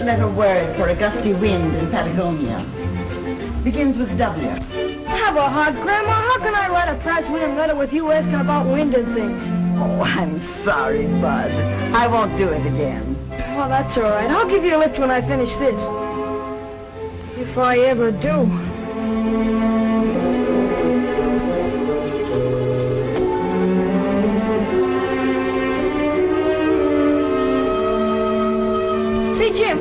eight-letter word for a gusty wind in Patagonia. Begins with W. Have a heart, Grandma. How can I write a prize-winning letter with you asking about wind and things? Oh, I'm sorry, Bud. I won't do it again. Well, that's all right. I'll give you a lift when I finish this. If I ever do. Say, Jim,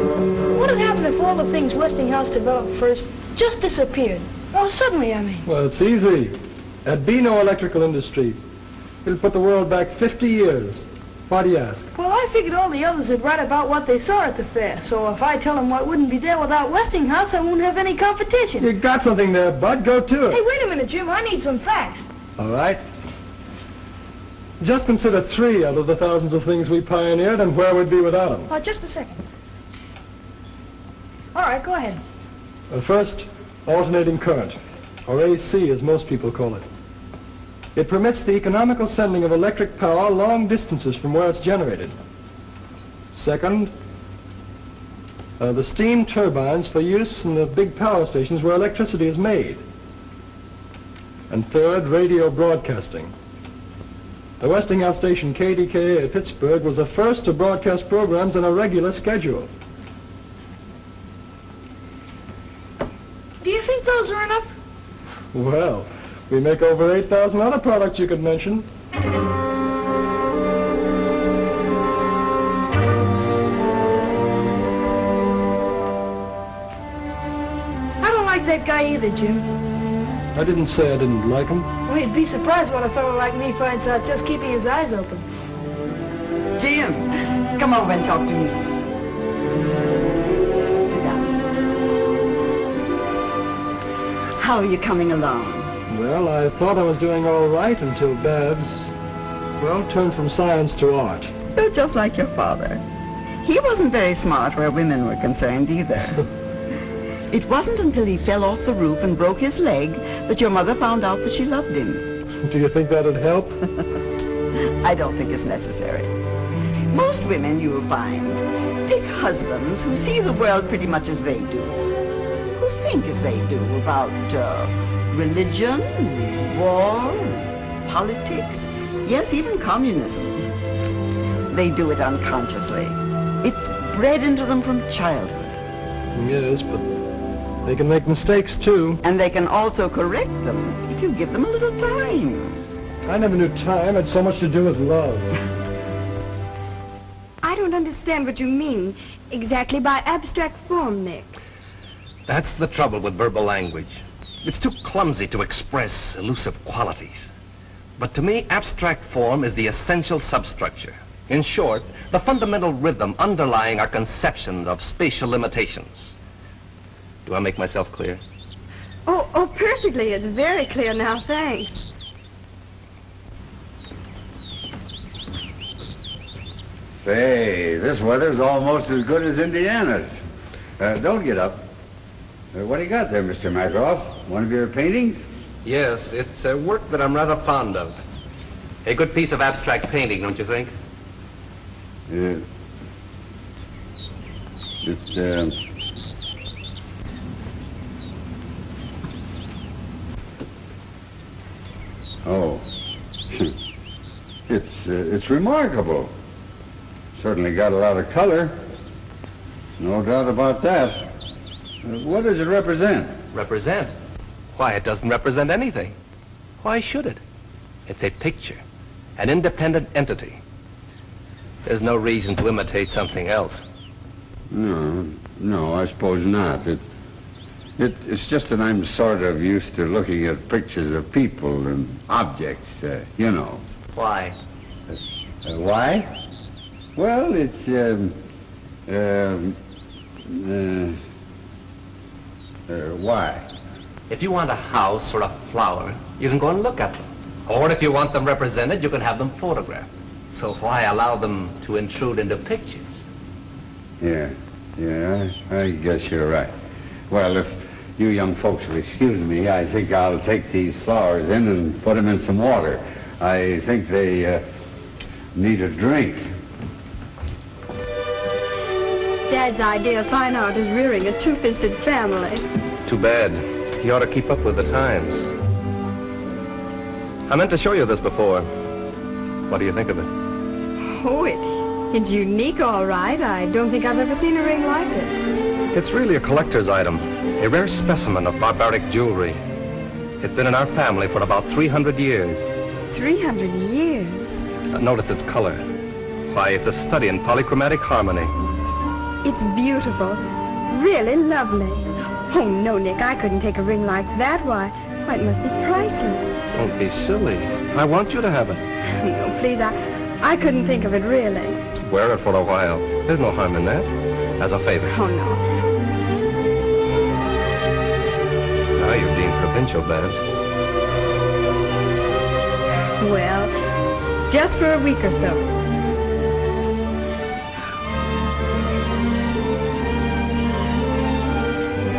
what would happen if all the things Westinghouse developed first just disappeared? Well, suddenly, I mean. Well, it's easy. There'd be no electrical industry. It'll put the world back 50 years. Why do you ask? Well, I figured all the others would write about what they saw at the fair. So if I tell them what wouldn't be there without Westinghouse, I won't have any competition. You got something there, Bud. Go to it. Hey, wait a minute, Jim. I need some facts. All right. Just consider 3 out of the thousands of things we pioneered and where we'd be without them. Oh, just a second. All right, go ahead. First, alternating current, or AC as most people call it. It permits the economical sending of electric power long distances from where it's generated. Second, the steam turbines for use in the big power stations where electricity is made. And third, radio broadcasting. The Westinghouse station KDKA at Pittsburgh was the first to broadcast programs on a regular schedule. Do you think those are enough? Well, we make over 8,000 other products you could mention. I don't like that guy either, Jim. I didn't say I didn't like him. Well, he'd be surprised when a fellow like me finds out just keeping his eyes open. Jim, come over and talk to me. Sit down. How are you coming along? Well, I thought I was doing all right until Babs, well, turned from science to art. You're just like your father. He wasn't very smart where women were concerned either. It wasn't until he fell off the roof and broke his leg that your mother found out that she loved him. Do you think that'd help? I don't think it's necessary. Most women, you'll find, pick husbands who see the world pretty much as they do, who think as they do about religion, war, politics, yes, even communism. They do it unconsciously. It's bred into them from childhood. Yes, but they can make mistakes, too. And they can also correct them if you give them a little time. I never knew time had so much to do with love. I don't understand what you mean exactly by abstract form, Nick. That's the trouble with verbal language. It's too clumsy to express elusive qualities. But to me, abstract form is the essential substructure. In short, the fundamental rhythm underlying our conceptions of spatial limitations. Do I make myself clear? Oh, perfectly. It's very clear now, thanks. Say, this weather's almost as good as Indiana's. Don't get up. What do you got there, Mr. Macaroff? One of your paintings? Yes, it's a work that I'm rather fond of. A good piece of abstract painting, don't you think? Oh. It's remarkable. Certainly got a lot of color. No doubt about that. What does it represent? Represent? Why, it doesn't represent anything. Why should it? It's a picture, an independent entity. There's no reason to imitate something else. No, I suppose not. It's just that I'm sort of used to looking at pictures of people and objects, you know. Why? Why? Well, it's, why? If you want a house or a flower, you can go and look at them. Or if you want them represented, you can have them photographed. So why allow them to intrude into pictures? Yeah, I guess you're right. Well, if you young folks will excuse me, I think I'll take these flowers in and put them in some water. I think they need a drink. Dad, Dad's idea of fine art is rearing a two-fisted family. Too bad. He ought to keep up with the times. I meant to show you this before. What do you think of it? Oh, it's unique, all right. I don't think I've ever seen a ring like it. It's really a collector's item, a rare specimen of barbaric jewelry. It's been in our family for about 300 years. 300 years? Notice its color. Why, it's a study in polychromatic harmony. It's beautiful. Really lovely. Oh, no, Nick, I couldn't take a ring like that. Why, it must be priceless. Don't be silly. I want you to have it. No, please, I couldn't think of it, really. Wear it for a while. There's no harm in that. As a favor. Oh, no. Now you're being provincial, Babs. Well, just for a week or so.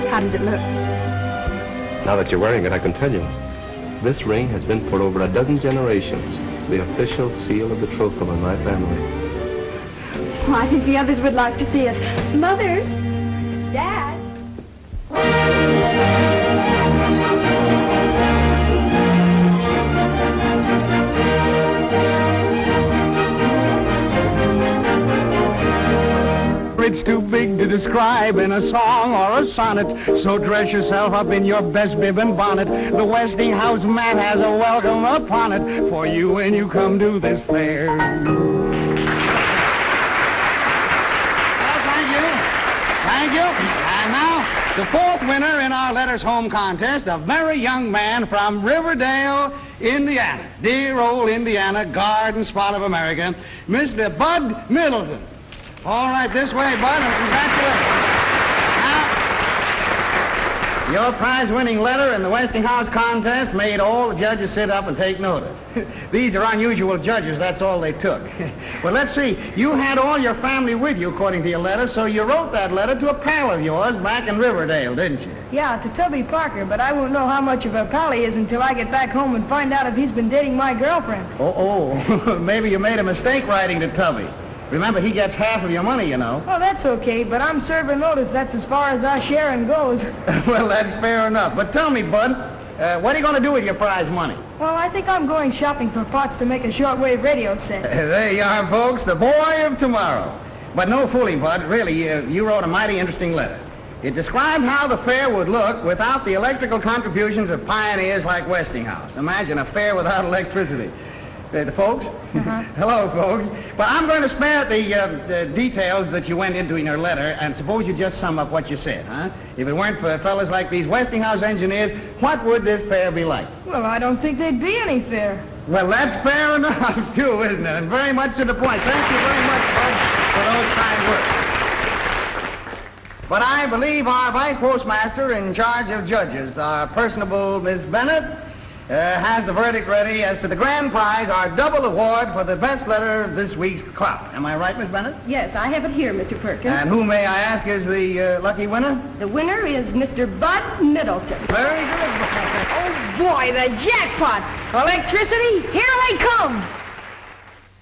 How does it look? Now that you're wearing it, I can tell you. This ring has been for over a dozen generations. The official seal of betrothal in my family. Oh, I think the others would like to see it. Mother! Dad! It's too big to describe in a song or a sonnet, so dress yourself up in your best bib and bonnet. The Westinghouse man has a welcome upon it for you when you come to this fair. Well, thank you. Thank you. And now, the fourth winner in our Letters Home contest, a very young man from Riverdale, Indiana. Dear old Indiana, garden spot of America, Mr. Bud Middleton. All right, this way, Bud, and congratulations. Now, your prize-winning letter in the Westinghouse contest made all the judges sit up and take notice. These are unusual judges, that's all they took. Well, let's see, you had all your family with you, according to your letter, so you wrote that letter to a pal of yours back in Riverdale, didn't you? Yeah, to Tubby Parker, but I won't know how much of a pal he is until I get back home and find out if he's been dating my girlfriend. Oh, maybe you made a mistake writing to Tubby. Remember, he gets half of your money, you know. Oh, that's okay, but I'm serving notice. That's as far as our sharing goes. Well, that's fair enough. But tell me, Bud, what are you going to do with your prize money? Well, I think I'm going shopping for parts to make a shortwave radio set. There you are, folks, the boy of tomorrow. But no fooling, Bud. Really, you wrote a mighty interesting letter. It described how the fair would look without the electrical contributions of pioneers like Westinghouse. Imagine a fair without electricity. The folks? Hello, folks. But I'm going to spare the details that you went into in your letter, and suppose you just sum up what you said, huh? If it weren't for fellas like these Westinghouse engineers, what would this fair be like? Well, I don't think there'd be any fair. Well, that's fair enough, too, isn't it? And very much to the point. Thank you very much, Bud, for those kind words. But I believe our vice postmaster in charge of judges, our personable Miss Bennett, has the verdict ready as to the grand prize, our double award for the best letter of this week's crop. Am I right, Miss Bennett? Yes, I have it here, Mr. Perkins. And who, may I ask, is the lucky winner? The winner is Mr. Bud Middleton. Very good. Oh, boy, the jackpot! Electricity, here they come!